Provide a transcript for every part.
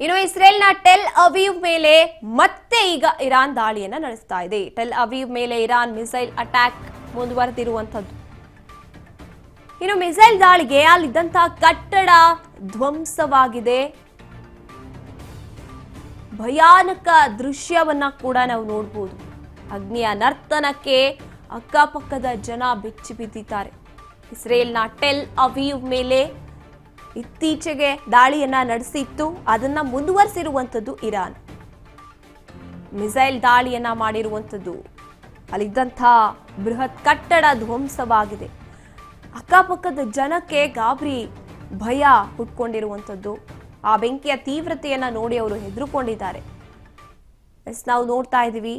ಇನ್ನು ಇಸ್ರೇಲ್ನ tell Aviv ಮೇಲೆ ಮತ್ತೆ ಈಗ ಇರಾನ್ ದಾಳಿಯನ್ನ ನಡೆಸ್ತಾ ಇದೆ. ಟೆಲ್ ಅವೀವ್ ಮೇಲೆ ಇರಾನ್ ಮಿಸೈಲ್ ಅಟ್ಯಾಕ್ ಮುಂದುವರೆದಿರುವಂತದ್ದು. ಇನ್ನು ಮಿಸೈಲ್ ದಾಳಿಗೆ ಅಲ್ಲಿದ್ದಂತಹ ಕಟ್ಟಡ ಧ್ವಂಸವಾಗಿದೆ. ಭಯಾನಕ ದೃಶ್ಯವನ್ನ ಕೂಡ ನಾವು ನೋಡಬಹುದು. ಅಗ್ನಿಯ ನರ್ತನಕ್ಕೆ ಅಕ್ಕಪಕ್ಕದ ಜನ ಬೆಚ್ಚಿ ಬಿದ್ದಿದ್ದಾರೆ. ಇಸ್ರೇಲ್ನ ಟೆಲ್ ಅವೀವ್ ಮೇಲೆ ಇತ್ತೀಚೆಗೆ ದಾಳಿಯನ್ನ ನಡೆಸಿತ್ತು, ಅದನ್ನ ಮುಂದುವರಿಸಿರುವಂತದ್ದು ಇರಾನ್. ಮಿಸೈಲ್ ದಾಳಿಯನ್ನ ಮಾಡಿರುವಂತದ್ದು. ಅಲ್ಲಿದ್ದಂಥ ಬೃಹತ್ ಕಟ್ಟಡ ಧ್ವಂಸವಾಗಿದೆ. ಅಕ್ಕಪಕ್ಕದ ಜನಕ್ಕೆ ಗಾಬರಿ ಭಯ ಹುಟ್ಕೊಂಡಿರುವಂತದ್ದು. ಆ ಬೆಂಕಿಯ ತೀವ್ರತೆಯನ್ನ ನೋಡಿ ಅವರು ಹೆದರುಕೊಂಡಿದ್ದಾರೆ. ನಾವು ನೋಡ್ತಾ ಇದ್ದೀವಿ,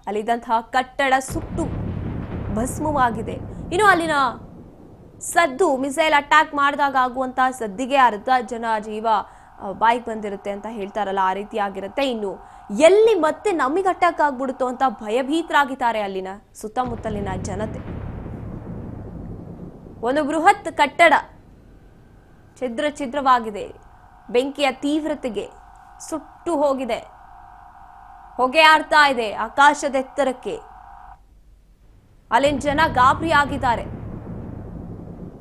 ಅಲ್ಲಿದ್ದಂತಹ ಕಟ್ಟಡ ಸುಟ್ಟು ಭಸ್ಮವಾಗಿದೆ. ಇನ್ನು ಅಲ್ಲಿನ ಸದ್ದು, ಮಿಸೈಲ್ ಅಟ್ಯಾಕ್ ಮಾಡಿದಾಗ ಆಗುವಂತಹ ಸದ್ದಿಗೆ ಅರ್ಧ ಜನ ಜೀವ ಬಾಯಿಗೆ ಬಂದಿರುತ್ತೆ ಅಂತ ಹೇಳ್ತಾರಲ್ಲ, ಆ ರೀತಿ ಆಗಿರುತ್ತೆ. ಇನ್ನು ಎಲ್ಲಿ ಮತ್ತೆ ನಮಗೆ ಅಟ್ಯಾಕ್ ಆಗ್ಬಿಡುತ್ತೋ ಅಂತ ಭಯಭೀತರಾಗಿದ್ದಾರೆ ಅಲ್ಲಿನ ಸುತ್ತಮುತ್ತಲಿನ ಜನತೆ. ಒಂದು ಬೃಹತ್ ಕಟ್ಟಡ ಛಿದ್ರ ಛಿದ್ರವಾಗಿದೆ. ಬೆಂಕಿಯ ತೀವ್ರತೆಗೆ ಸುಟ್ಟು ಹೋಗಿದೆ. ಹೊಗೆ ಆಡ್ತಾ ಇದೆ ಆಕಾಶದ ಎತ್ತರಕ್ಕೆ. ಅಲ್ಲಿನ ಜನ ಗಾಬರಿ ಆಗಿದ್ದಾರೆ.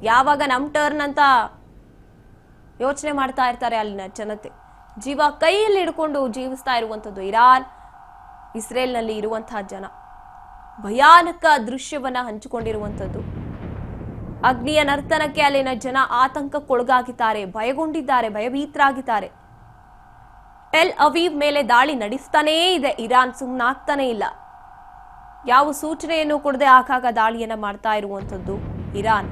ಯಾವಾಗ ನಮ್ ಟರ್ನ್ ಅಂತ ಯೋಚನೆ ಮಾಡ್ತಾ ಇರ್ತಾರೆ ಅಲ್ಲಿನ ಜನತೆ. ಜೀವ ಕೈಯಲ್ಲಿ ಹಿಡ್ಕೊಂಡು ಜೀವಿಸ್ತಾ ಇರುವಂತದ್ದು ಇರಾನ್, ಇಸ್ರೇಲ್ನಲ್ಲಿ ಇರುವಂತಹ ಜನ. ಭಯಾನಕ ದೃಶ್ಯವನ್ನ ಹಂಚಿಕೊಂಡಿರುವಂತದ್ದು. ಅಗ್ನಿಯ ನರ್ತನಕ್ಕೆ ಅಲ್ಲಿನ ಜನ ಆತಂಕಕ್ಕೊಳಗಾಗಿದ್ದಾರೆ, ಭಯಗೊಂಡಿದ್ದಾರೆ, ಭಯಭೀತರಾಗಿದ್ದಾರೆ. ಟೆಲ್ ಅವೀವ್ ಮೇಲೆ ದಾಳಿ ನಡೆಸ್ತಾನೇ ಇದೆ ಇರಾನ್, ಸುಮ್ಮನಾಗ್ತಾನೆ ಇಲ್ಲ. ಯಾವ ಸೂಚನೆಯನ್ನು ಕೊಡದೆ ಆಗಾಗ ದಾಳಿಯನ್ನ ಮಾಡ್ತಾ ಇರುವಂತದ್ದು ಇರಾನ್.